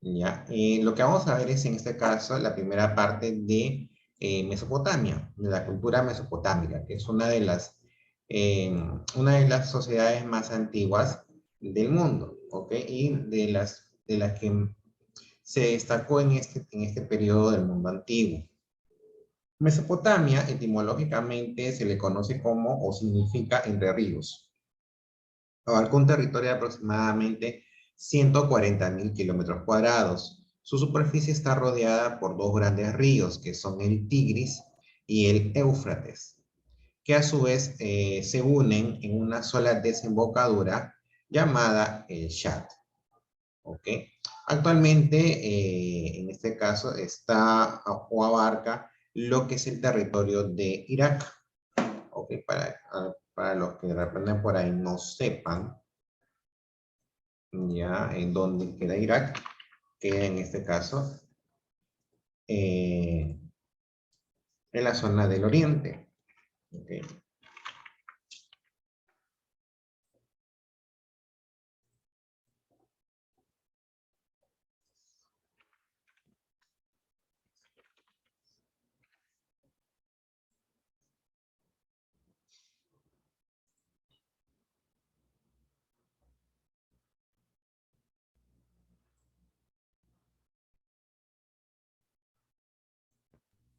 Ya, lo que vamos a ver es en este caso la primera parte de Mesopotamia, de la cultura mesopotámica, que es una de las sociedades más antiguas del mundo, ¿ok? Y de las que se destacó en este periodo del mundo antiguo. Mesopotamia, etimológicamente, se le conoce como o significa entre ríos. Abarca un territorio de aproximadamente 140.000 kilómetros cuadrados. Su superficie está rodeada por dos grandes ríos, que son el Tigris y el Éufrates, que a su vez se unen en una sola desembocadura llamada el Chad. ¿Ok? Actualmente, en este caso, está o abarca lo que es el territorio de Irak. ¿Ok? Para los que de repente por ahí no sepan, ya en dónde queda Irak, queda en este caso en la zona del oriente. ¿Okay?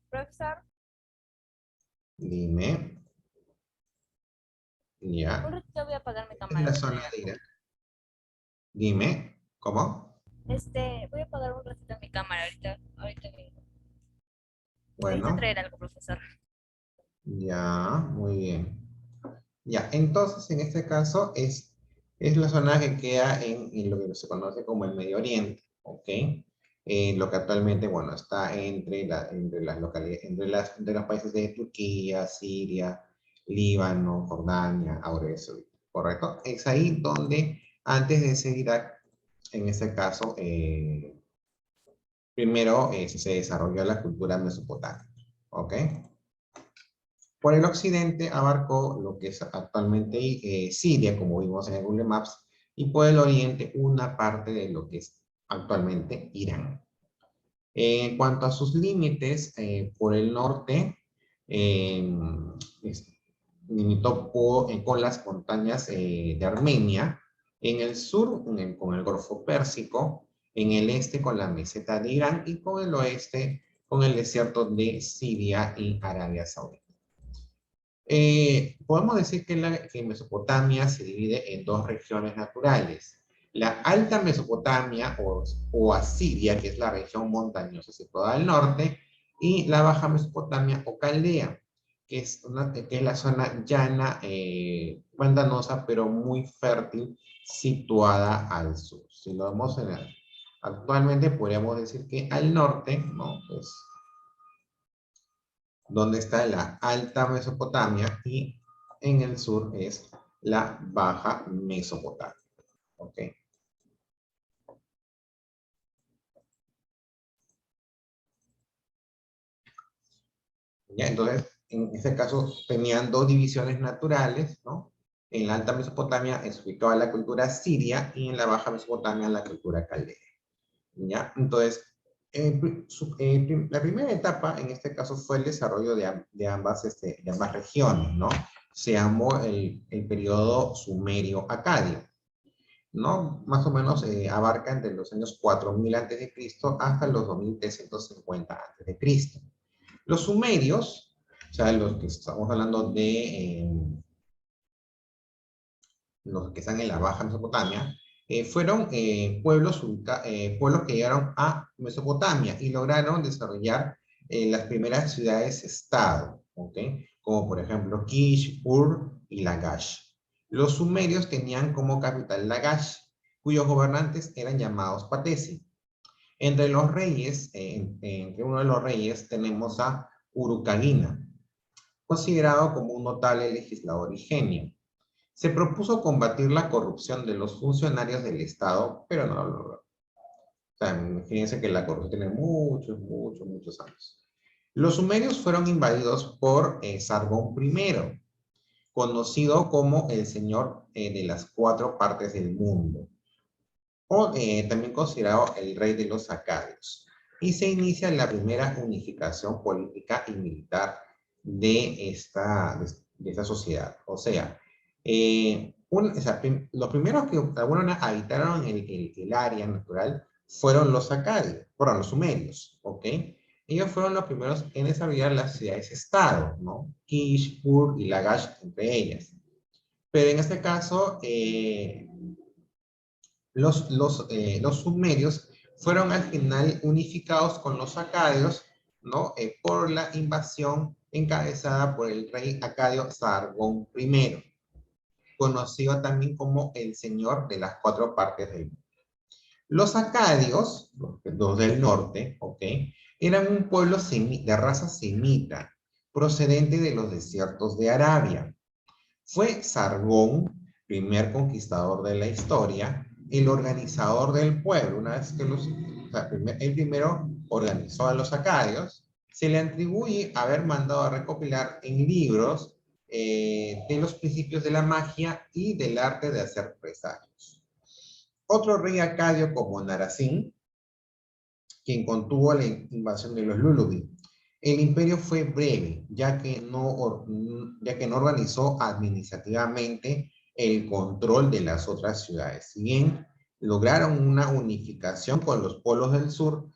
Profesor, Dime, un ya, ratito voy a apagar mi es la cámara, zona ¿podría? de Irak. Dime, ¿cómo? Voy a apagar un ratito mi cámara ahorita mismo. Necesito Bueno, traer algo, profesor. ya, muy bien. Ya, entonces en este caso es la zona que queda en lo que se conoce como el Medio Oriente, ¿ok? Lo que actualmente, bueno, está entre las localidades, entre los países de Turquía, Siria, Líbano, Jordania, Arabia Saudita, ¿correcto? Es ahí donde antes de ser Irak, en este caso, primero se desarrolló la cultura mesopotámica, ¿ok? Por el occidente abarcó lo que es actualmente Siria, como vimos en el Google Maps, y por el oriente una parte de lo que es actualmente Irán. En cuanto a sus límites, por el norte, eh, es- limitó con las montañas de Armenia, en el sur con el Golfo Pérsico, en el este con la meseta de Irán y con el oeste con el desierto de Siria y Arabia Saudita. Podemos decir que Mesopotamia se divide en dos regiones naturales. La Alta Mesopotamia o Asiria, que es la región montañosa situada al norte, y la Baja Mesopotamia o Caldea, que es la zona llana, pantanosa, pero muy fértil, situada al sur. Si lo vemos actualmente, podríamos decir que al norte, ¿no? Pues donde está la Alta Mesopotamia y en el sur es la Baja Mesopotamia. ¿Ok? ¿Ya? Entonces, en este caso tenían dos divisiones naturales, ¿no? En la Alta Mesopotamia es ubicada la cultura siria y en la Baja Mesopotamia la cultura caldea. ¿Ya? Entonces, la primera etapa en este caso fue el desarrollo de ambas regiones, ¿no? Se llamó el periodo sumerio-acadio. ¿No? Más o menos abarca entre los años 4000 a.C. hasta los 2350 a.C. Los sumerios, o sea, los que estamos hablando de los que están en la Baja Mesopotamia, fueron pueblos que llegaron a Mesopotamia y lograron desarrollar las primeras ciudades-estado, ¿ok? Como por ejemplo Kish, Ur y Lagash. Los sumerios tenían como capital Lagash, cuyos gobernantes eran llamados Patesi. Entre los reyes, entre uno de los reyes tenemos a Urukagina, considerado como un notable legislador y genio. Se propuso combatir la corrupción de los funcionarios del Estado, pero no lo logró. O sea, imagínense que la corrupción tiene muchos, muchos, muchos años. Los sumerios fueron invadidos por Sargón I, conocido como el señor de las cuatro partes del mundo. o también considerado el rey de los acadios. Y se inicia la primera unificación política y militar de esta sociedad. O sea, los primeros que de alguna manera habitaron el área natural fueron los acadios, fueron los sumerios, ¿ok? Ellos fueron los primeros en desarrollar las ciudades-estado, ¿no? Kish, Ur y Lagash, entre ellas. Pero en este caso, los sumerios fueron al final unificados con los acadios, ¿no? Por la invasión encabezada por el rey acadio Sargón I, conocido también como el Señor de las Cuatro Partes del mundo. Los acadios, los del norte, ¿ok? Eran un pueblo de raza semita, procedente de los desiertos de Arabia. Fue Sargón, primer conquistador de la historia, el organizador del pueblo. Una vez que él primero organizó a los acadios, se le atribuye haber mandado a recopilar en libros de los principios de la magia y del arte de hacer presagios. Otro rey acadio como Narasin, quien contuvo la invasión de los Lulubi. El imperio fue breve, ya que no organizó administrativamente el control de las otras ciudades. Si bien lograron una unificación con los polos del sur,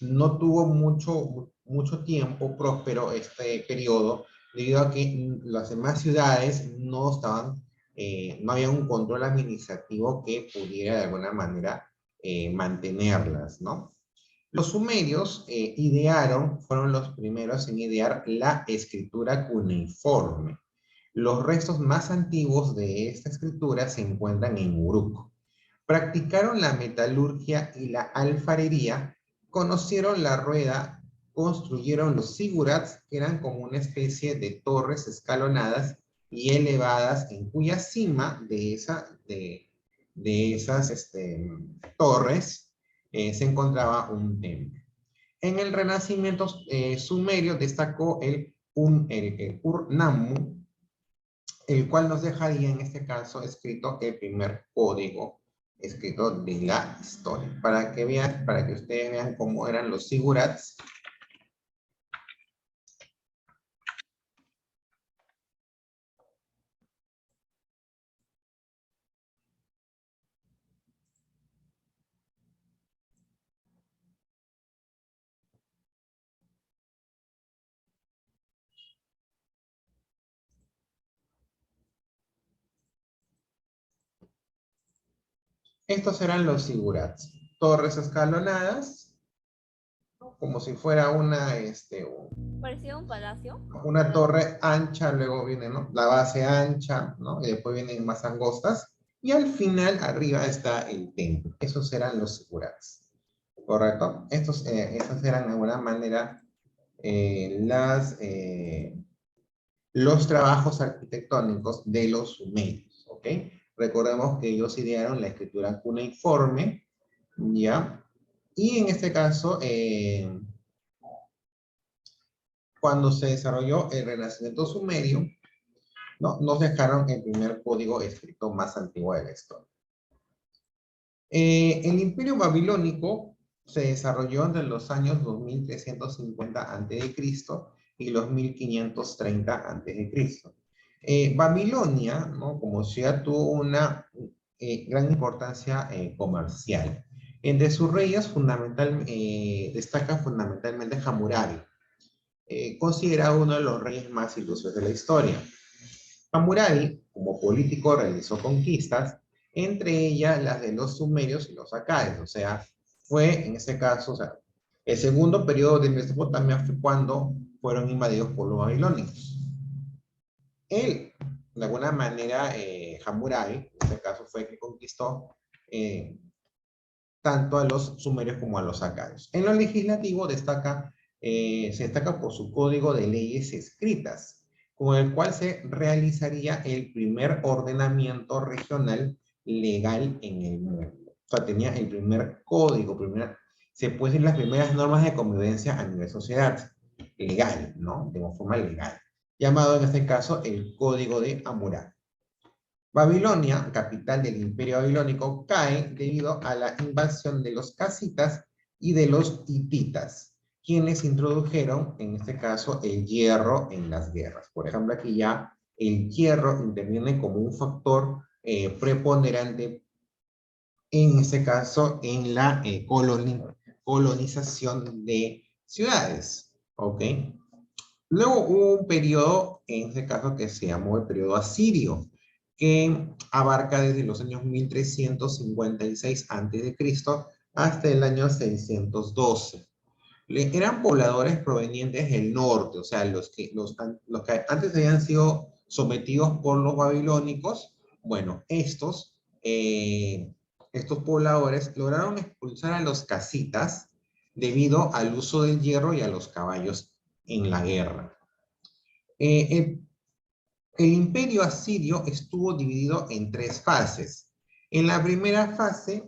no tuvo mucho tiempo próspero este periodo, debido a que las demás ciudades no había un control administrativo que pudiera de alguna manera mantenerlas, ¿no? Los sumerios fueron los primeros en idear la escritura cuneiforme. Los restos más antiguos de esta escritura se encuentran en Uruk. Practicaron la metalurgia y la alfarería, conocieron la rueda, construyeron los zigurats, que eran como una especie de torres escalonadas y elevadas, en cuya cima de esas torres se encontraba un templo. En el Renacimiento sumerio destacó el Ur-Nammu, el cual nos dejaría en este caso escrito el primer código escrito de la historia. Para que ustedes vean cómo eran los zigurats. Estos eran los zigurats. Torres escalonadas, como si fuera ¿Parecía un palacio? Una torre ancha, luego viene, ¿no? La base ancha, ¿no? Y después vienen más angostas. Y al final, arriba está el templo. Esos eran los zigurats. ¿Correcto? Estos eran de alguna manera los trabajos arquitectónicos de los sumerios, ¿ok? Recordemos que ellos idearon la escritura cuneiforme, ¿ya? Y en este caso, cuando se desarrolló el Renacimiento sumerio, ¿no? Nos dejaron el primer código escrito más antiguo de la historia. El imperio babilónico se desarrolló entre los años 2350 a.C. y los 1530 a.C. Babilonia, ¿no? Como ciudad, tuvo una gran importancia comercial. Entre sus reyes destaca fundamentalmente Hammurabi, considerado uno de los reyes más ilustres de la historia. Hammurabi, como político, realizó conquistas, entre ellas las de los sumerios y los acadios. O sea, fue en este caso, o sea, el segundo periodo de Mesopotamia fue cuando fueron invadidos por los babilónicos. Él, de alguna manera, Hammurabi, en este caso fue el que conquistó tanto a los sumerios como a los acadios. En lo legislativo se destaca por su código de leyes escritas, con el cual se realizaría el primer ordenamiento regional legal en el mundo. O sea, tenía el primer código, se puede decir las primeras normas de convivencia a nivel sociedad, legal, ¿no? De forma legal, llamado en este caso el Código de Hammurabi. Babilonia, capital del Imperio Babilónico, cae debido a la invasión de los casitas y de los hititas, quienes introdujeron, en este caso, el hierro en las guerras. Por ejemplo, aquí ya el hierro interviene como un factor preponderante, en este caso, en la colonización de ciudades. ¿Ok? Luego hubo un periodo, en este caso, que se llamó el periodo asirio, que abarca desde los años 1356 a.C. hasta el año 612. Eran pobladores provenientes del norte, o sea, los que antes habían sido sometidos por los babilónicos. Bueno, estos pobladores lograron expulsar a los casitas debido al uso del hierro y a los caballos en la guerra. El imperio asirio estuvo dividido en tres fases. En la primera fase,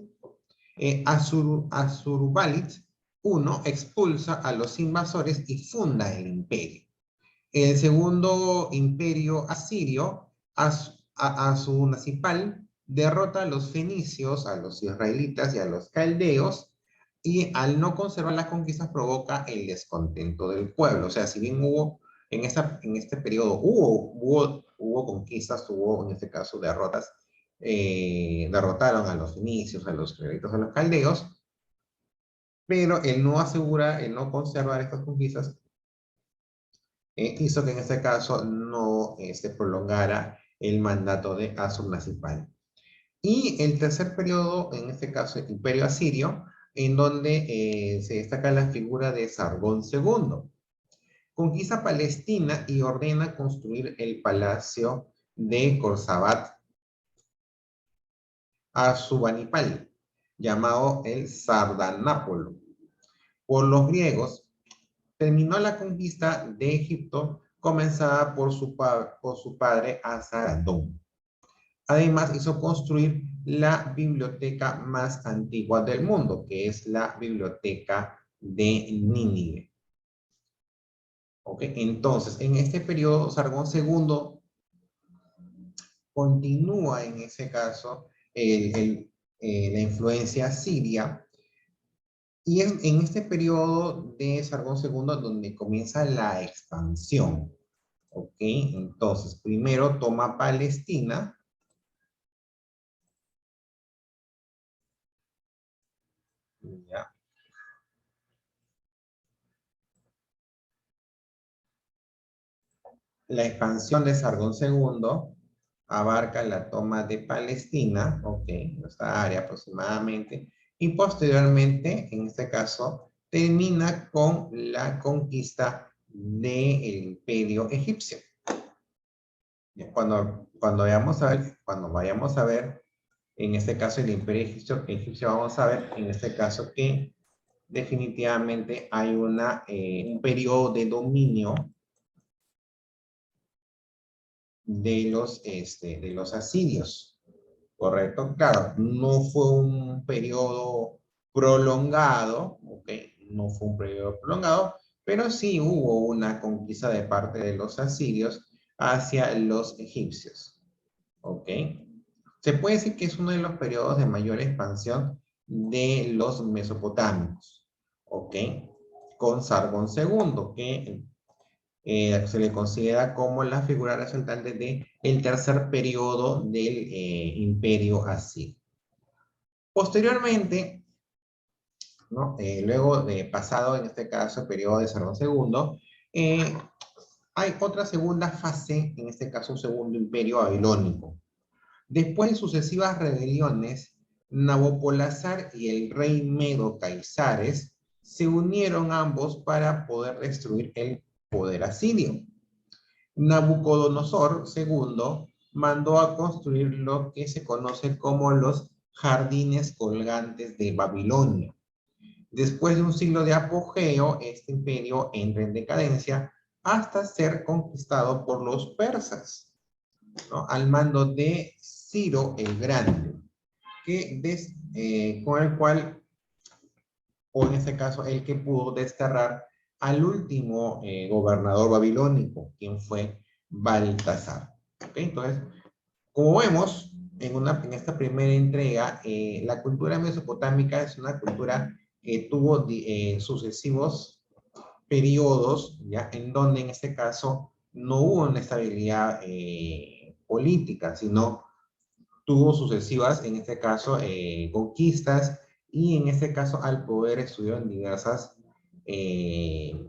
Asurbanipal I expulsa a los invasores y funda el imperio. El segundo imperio asirio, Asurbanipal, derrota a los fenicios, a los israelitas y a los caldeos, y al no conservar las conquistas provoca el descontento del pueblo. O sea, si bien hubo en este periodo hubo conquistas, hubo en este caso derrotas, derrotaron a los fenicios, a los israelitas, a los caldeos, pero el no conservar estas conquistas hizo que en este caso no se prolongara el mandato de Asurbanipal. Y el tercer periodo, en este caso el Imperio Asirio, en donde se destaca la figura de Sargón II. Conquista Palestina y ordena construir el palacio de Khorramshahr Asurbanipal, llamado el Sardanápolo. Por los griegos, terminó la conquista de Egipto comenzada por su padre Asaradón. Además, hizo construir la biblioteca más antigua del mundo, que es la Biblioteca de Nínive. ¿Ok? Entonces, en este periodo, Sargón II continúa, en ese caso, la influencia siria. Y es en este periodo de Sargón II donde comienza la expansión. ¿Ok? Entonces, primero toma Palestina. ¿Ya? La expansión de Sargón II abarca la toma de Palestina, ok, nuestra área aproximadamente, y posteriormente, en este caso, termina con la conquista del Imperio Egipcio. Cuando vayamos a ver, en este caso, el Imperio Egipcio, vamos a ver, en este caso, que definitivamente hay un periodo de dominio de los asirios, ¿correcto? Claro, no fue un periodo prolongado, ¿ok? No fue un periodo prolongado, pero sí hubo una conquista de parte de los asirios hacia los egipcios, ¿ok? Se puede decir que es uno de los periodos de mayor expansión de los mesopotamios, ¿ok? Con Sargón II, que se le considera como la figura resultante del tercer periodo del imperio asirio. Posteriormente, ¿no? Luego de pasado, en este caso, el periodo de Sargón II, hay otra segunda fase, en este caso un segundo imperio babilónico. Después de sucesivas rebeliones, Nabopolassar y el rey Medo Caisares se unieron ambos para poder destruir el poder asirio. Nabucodonosor II mandó a construir lo que se conoce como los jardines colgantes de Babilonia. Después de un siglo de apogeo, este imperio entra en decadencia hasta ser conquistado por los persas, ¿no? Al mando de Ciro el Grande, con el cual, o en este caso, el que pudo desterrar al último gobernador babilónico, quien fue Baltasar. ¿Okay? Entonces, Como vemos en esta primera entrega, la cultura mesopotámica es una cultura que tuvo sucesivos periodos, ¿ya? En donde en este caso no hubo una estabilidad política, sino tuvo sucesivas, en este caso, conquistas, y en este caso al poder estuvieron eh,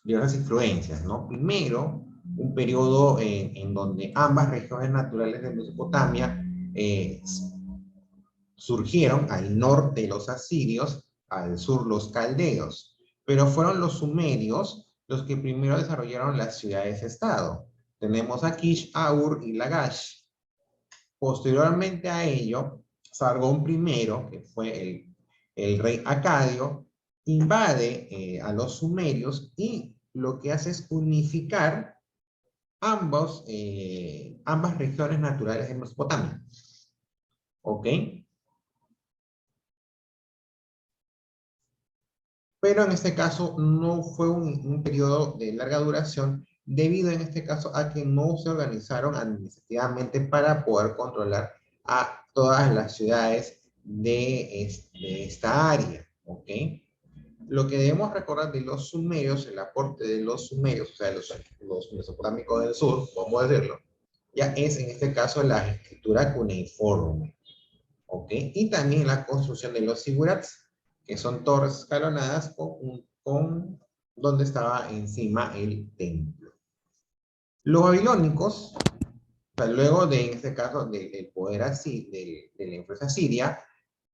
diversas influencias, ¿no? Primero, un periodo en donde ambas regiones naturales de Mesopotamia surgieron al norte los asirios, al sur los caldeos, pero fueron los sumerios los que primero desarrollaron las ciudades-estado. Tenemos a Kish, Ur y Lagash. Posteriormente a ello, Sargón I, que fue el rey acadio, invade a los sumerios y lo que hace es unificar ambas regiones naturales de Mesopotamia. ¿Ok? Pero en este caso no fue un periodo de larga duración, debido en este caso a que no se organizaron administrativamente para poder controlar a todas las ciudades de esta área, ¿ok? Lo que debemos recordar de los sumerios, el aporte de los sumerios, o sea, los mesopotámicos del sur, vamos a decirlo, ya es en este caso la escritura cuneiforme, ¿ok? Y también la construcción de los zigurats, que son torres escalonadas donde estaba encima el templo. Los babilónicos, o sea, luego de, en este caso, del poder así, de la influencia siria,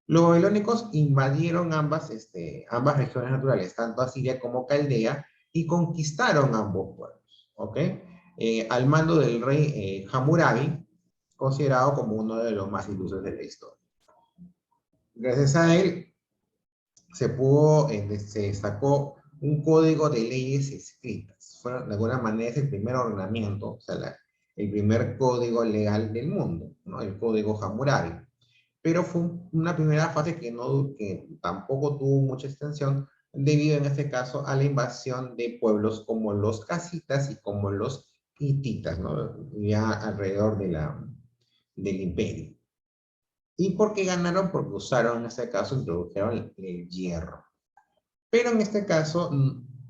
los babilónicos invadieron ambas regiones naturales, tanto Asiria como Caldea, y conquistaron ambos pueblos, ¿ok? Al mando del rey Hammurabi, considerado como uno de los más ilustres de la historia. Gracias a él se destacó un código de leyes escritas. Fueron, de alguna manera, es el primer ordenamiento, o sea, el primer código legal del mundo, ¿no? El código Hammurabi. Pero fue una primera fase que tampoco tuvo mucha extensión, debido en este caso a la invasión de pueblos como los casitas y como los hititas, ¿no? Ya alrededor del imperio. ¿Y por qué ganaron? Porque usaron, en este caso, introdujeron el hierro. Pero en este caso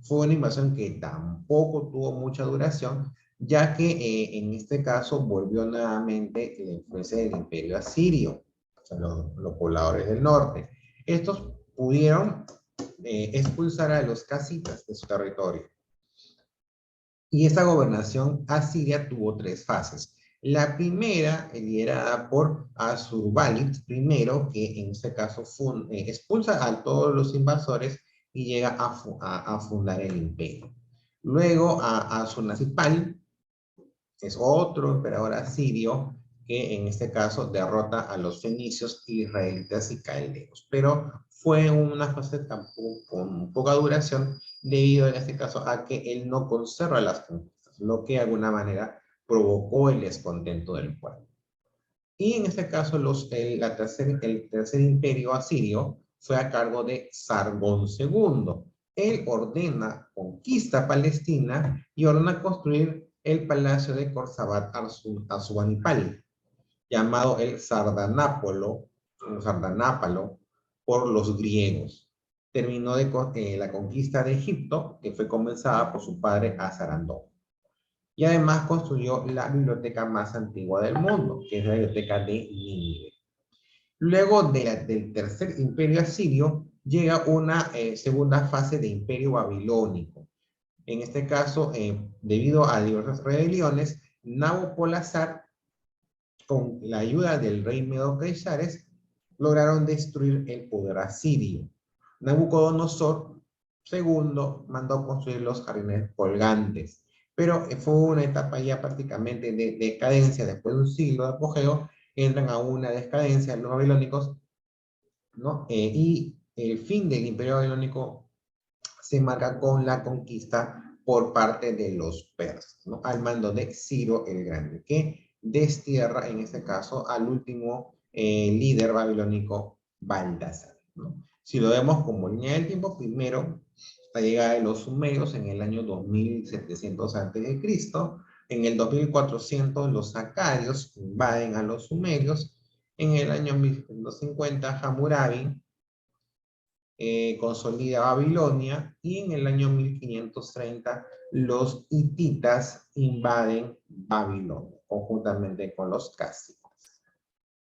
fue una invasión que tampoco tuvo mucha duración, ya que en este caso volvió nuevamente la influencia del imperio asirio, o sea, los pobladores del norte. Estos pudieron expulsar a los casitas de su territorio. Y esta gobernación asiria tuvo tres fases. La primera, liderada por Asurbanipal I, que en este caso expulsa a todos los invasores y llega a fundar el imperio. Luego a Ashurnasirpal, es otro emperador asirio, que en este caso derrota a los fenicios, israelitas y caldeos. Pero fue una fase con poca duración, debido en este caso a que él no conserva las conquistas, lo que de alguna manera provocó el descontento del pueblo. Y en este caso el tercer imperio asirio fue a cargo de Sargón II. Él conquista Palestina y ordena construir el palacio de Corsabat Assurbanipal, llamado el Sardanápalo, por los griegos. Terminó la conquista de Egipto, que fue comenzada por su padre Asarandón. Y además construyó la biblioteca más antigua del mundo, que es la biblioteca de Nínive. Luego del tercer imperio asirio, llega una segunda fase de imperio babilónico. En este caso, debido a diversas rebeliones, Nabopolassar, con la ayuda del rey Medo-Caisares, lograron destruir el poder asirio. Nabucodonosor II mandó construir los jardines colgantes, pero fue una etapa ya prácticamente de decadencia. Después de un siglo de apogeo, entran a una decadencia los babilónicos, ¿no? Y el fin del imperio babilónico se marca con la conquista por parte de los persas, ¿no? Al mando de Ciro el Grande, que destierra en este caso al último líder babilónico, Baltasar, ¿no? Si lo vemos como línea del tiempo, primero la llegada de los sumerios en el año 2700 a.C., En el 2400 los acadios invaden a los sumerios. En el año 1150 Hammurabi consolida Babilonia y en el año 1530 los hititas invaden Babilonia, conjuntamente con los cásicos.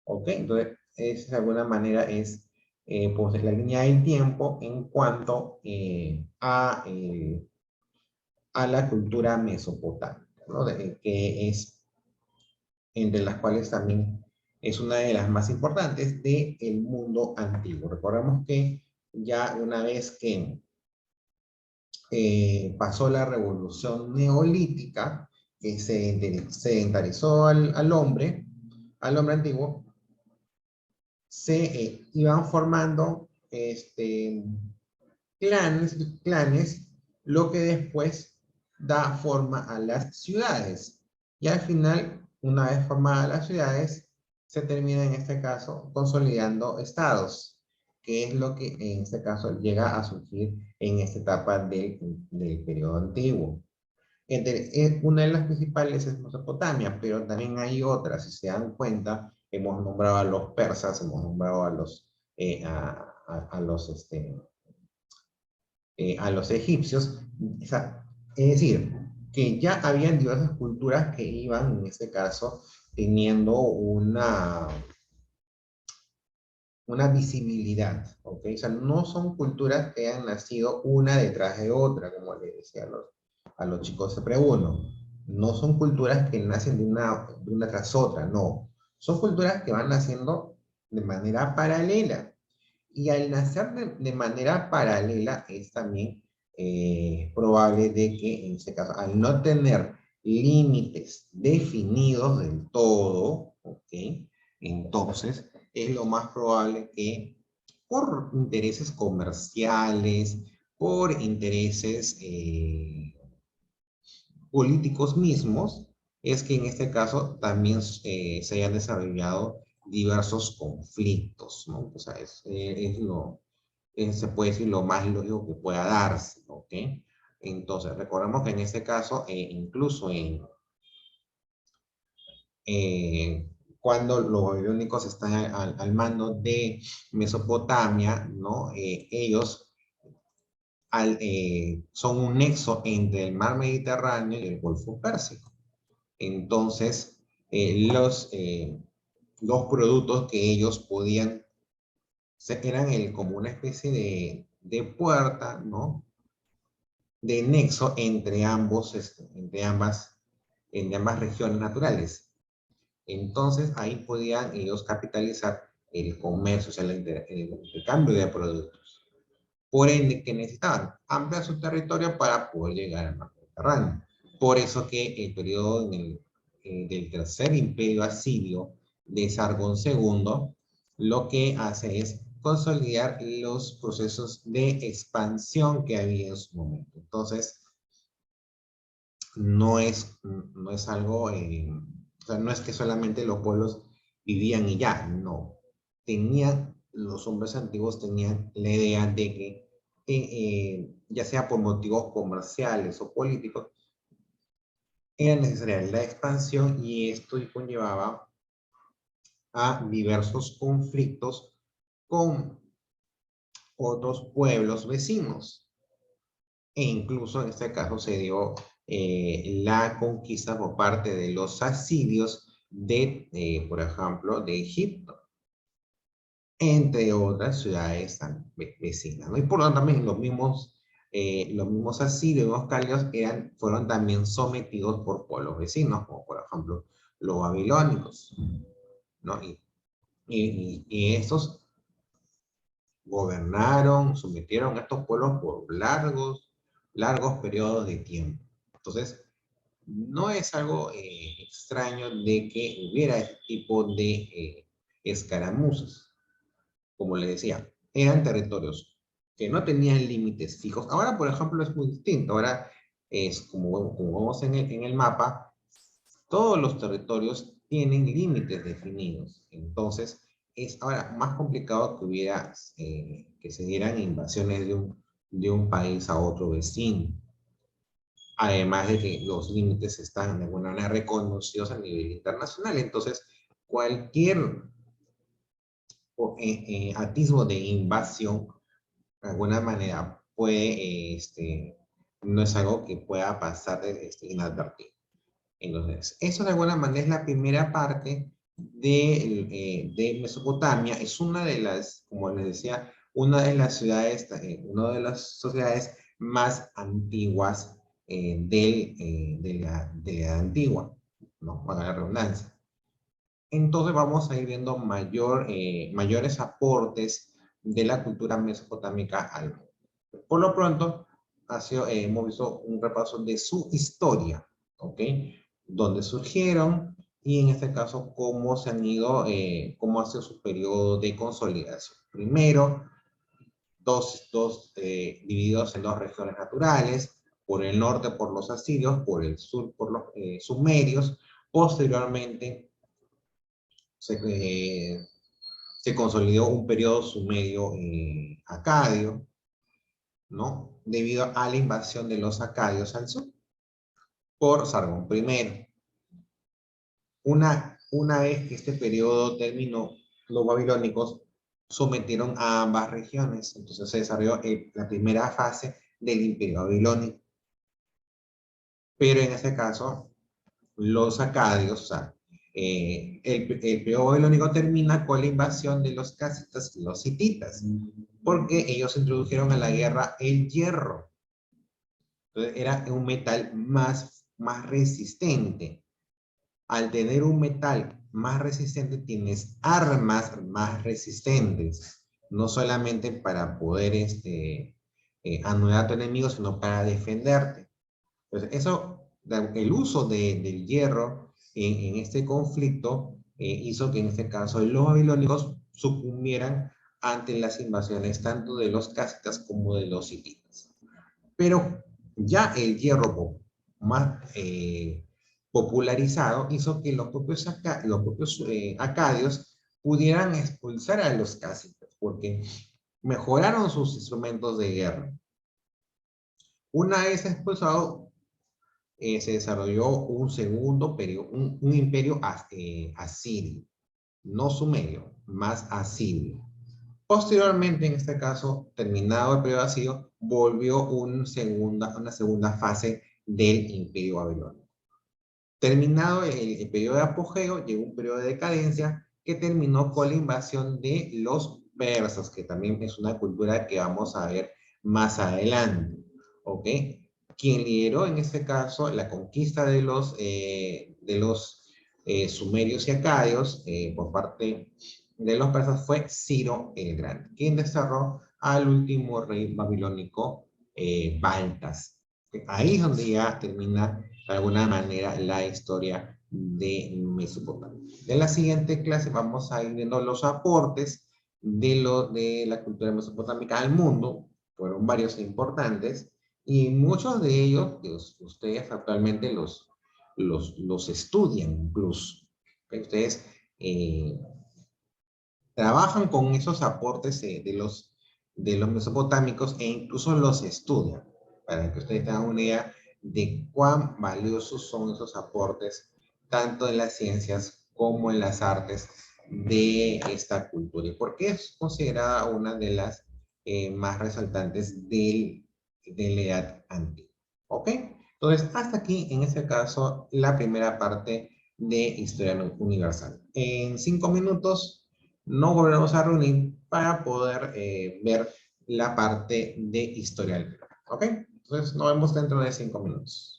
¿Ok? Entonces, de alguna manera es pues, la línea del tiempo en cuanto a la cultura mesopotámica, ¿no? Que es entre las cuales también es una de las más importantes del mundo antiguo. Recordemos que ya una vez que pasó la revolución neolítica, que se sedentarizó al hombre antiguo, se iban formando clanes, lo que después da forma a las ciudades. Y al final, una vez formadas las ciudades, se termina en este caso consolidando estados, que es lo que en este caso llega a surgir en esta etapa del periodo antiguo. Una de las principales es Mesopotamia, pero también hay otras, si se dan cuenta, hemos nombrado a los persas, hemos nombrado a los, a los egipcios. O sea, es decir, que ya habían diversas culturas que iban, en este caso, teniendo una visibilidad, ¿ok? O sea, no son culturas que han nacido una detrás de otra, como le decía a los chicos de Pre-1. No son culturas que nacen de una tras otra, no. Son culturas que van naciendo de manera paralela. Y al nacer de manera paralela es también probable de que, en este caso, al no tener límites definidos del todo, ¿ok? Entonces, es lo más probable que por intereses comerciales, por intereses políticos mismos, es que en este caso también se hayan desarrollado diversos conflictos, ¿no? O sea, se puede decir lo más lógico que pueda darse, ¿ok? Entonces, recordemos que en este caso, incluso eh, cuando los babilónicos están al mando de Mesopotamia, ¿no? Ellos son un nexo entre el mar Mediterráneo y el Golfo Pérsico. Entonces, los productos que ellos podían, eran como una especie de puerta, ¿no? De nexo entre ambas regiones naturales. Entonces, ahí podían ellos capitalizar el comercio, o sea, el intercambio de productos. Por ende, que necesitaban ampliar su territorio para poder llegar al mar Mediterráneo. Por eso que el periodo del tercer imperio asirio de Sargón II lo que hace es consolidar los procesos de expansión que había en su momento. Entonces, no es algo, o sea, no es que solamente los pueblos vivían y ya, no. Los hombres antiguos tenían la idea de que, ya sea por motivos comerciales o políticos, era necesaria la expansión y esto conllevaba a diversos conflictos con otros pueblos vecinos. E incluso en este caso se dio la conquista por parte de los asirios por ejemplo, de Egipto, entre otras ciudades vecinas, ¿no? Y por lo tanto también los mismos asirios, los calios, fueron también sometidos por pueblos vecinos, como por ejemplo los babilónicos, ¿no? Y estos gobernaron, sometieron a estos pueblos por largos periodos de tiempo. Entonces, no es algo extraño de que hubiera este tipo de escaramuzas. Como le decía, eran territorios que no tenían límites fijos. Ahora, por ejemplo, es muy distinto. Ahora es como vemos en el mapa, todos los territorios tienen límites definidos. Entonces, es ahora más complicado que se dieran invasiones de un país a otro vecino. además de que los límites están de alguna manera reconocidos a nivel internacional. Entonces, cualquier atisbo de invasión, de alguna manera, puede, no es algo que pueda pasar inadvertido. Entonces, eso de alguna manera es la primera parte de Mesopotamia. Es una de las, como les decía, una de las ciudades, una de las sociedades más antiguas de la edad antigua, ¿no? Para la redundancia. Entonces vamos a ir viendo mayores aportes de la cultura mesopotámica al mundo. Por lo pronto, hemos visto un repaso de su historia, ¿ok? Dónde surgieron y en este caso cómo se han ido, cómo ha sido su periodo de consolidación. Primero, divididos en dos regiones naturales, por el norte por los asirios, por el sur por los sumerios. Posteriormente, se consolidó un periodo sumerio acadio, ¿no? Debido a la invasión de los acadios al sur por Sargón I. Una vez que este periodo terminó, los babilónicos sometieron a ambas regiones. Entonces se desarrolló la primera fase del imperio babilónico. Pero en este caso, los acadios, o sea, el periodo babilónico termina con la invasión de los casitas y los hititas, porque ellos introdujeron a la guerra el hierro. Entonces era un metal más resistente. Al tener un metal más resistente, tienes armas más resistentes, no solamente para poder anular a tu enemigo, sino para defenderte. Entonces, el uso del hierro en este conflicto hizo que en este caso los babilónicos sucumbieran ante las invasiones tanto de los casitas como de los hititas. Pero ya el hierro más popularizado hizo que los propios acadios pudieran expulsar a los casitas, porque mejoraron sus instrumentos de guerra. Una vez expulsado, se desarrolló un segundo periodo, un imperio asirio, no sumerio, más asirio. Posteriormente, en este caso, terminado el periodo asirio, volvió una segunda fase del imperio babilónico. Terminado el periodo de apogeo, llegó un periodo de decadencia que terminó con la invasión de los persas, que también es una cultura que vamos a ver más adelante, ¿ok? Quien lideró en este caso la conquista de los sumerios y acadios por parte de los persas fue Ciro el Grande, quien desterró al último rey babilónico, Baltas. Ahí es donde ya termina de alguna manera la historia de Mesopotamia. En la siguiente clase vamos a ir viendo los aportes de la cultura mesopotámica al mundo. Fueron varios importantes y muchos de ellos ustedes actualmente los estudian incluso. Ustedes trabajan con esos aportes de los mesopotámicos e incluso los estudian, para que ustedes tengan una idea de cuán valiosos son esos aportes, tanto en las ciencias como en las artes de esta cultura, y por qué es considerada una de las más resaltantes de la edad antigua. ¿Ok? Entonces, hasta aquí, en este caso, la primera parte de Historia Universal. En 5 minutos nos volveremos a reunir para poder ver la parte de Historia. ¿Ok? Entonces, nos vemos dentro de 5 minutos.